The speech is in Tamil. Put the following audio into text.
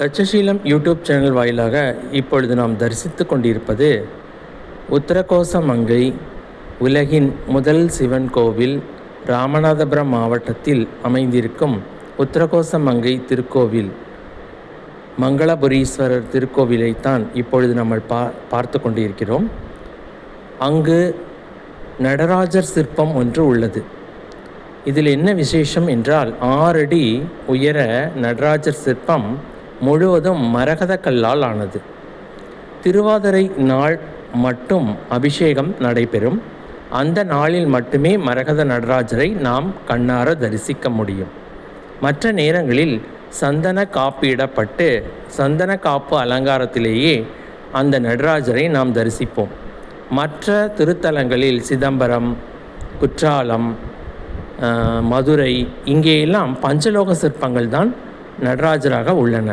தட்சசீலம் யூடியூப் சேனல் வாயிலாக இப்பொழுது நாம் தரிசித்து கொண்டிருப்பது உத்தரகோசமங்கை உலகின் முதல் சிவன் கோவில் ராமநாதபுரம் மாவட்டத்தில் அமைந்திருக்கும் உத்தரகோசமங்கை திருக்கோவில் மங்களபுரீஸ்வரர் திருக்கோவிலைத்தான் இப்பொழுது நம்ம பார்த்து கொண்டிருக்கிறோம். அங்கு நடராஜர் சிற்பம் ஒன்று உள்ளது. இதில் என்ன விசேஷம் என்றால் 6 அடி உயர நடராஜர் சிற்பம் முழுவதும் மரகத கல்லால் ஆனது. திருவாதிரை நாள் மட்டும் அபிஷேகம் நடைபெறும். அந்த நாளில் மட்டுமே மரகத நடராஜரை நாம் கண்ணார தரிசிக்க முடியும். மற்ற நேரங்களில் சந்தன காப்பிடப்பட்டு சந்தன காப்பு அலங்காரத்திலேயே அந்த நடராஜரை நாம் தரிசிப்போம். மற்ற திருத்தலங்களில் சிதம்பரம், குற்றாலம், மதுரை இங்கேயெல்லாம் பஞ்சலோக சிற்பங்கள் தான் நடராஜராக உள்ளன.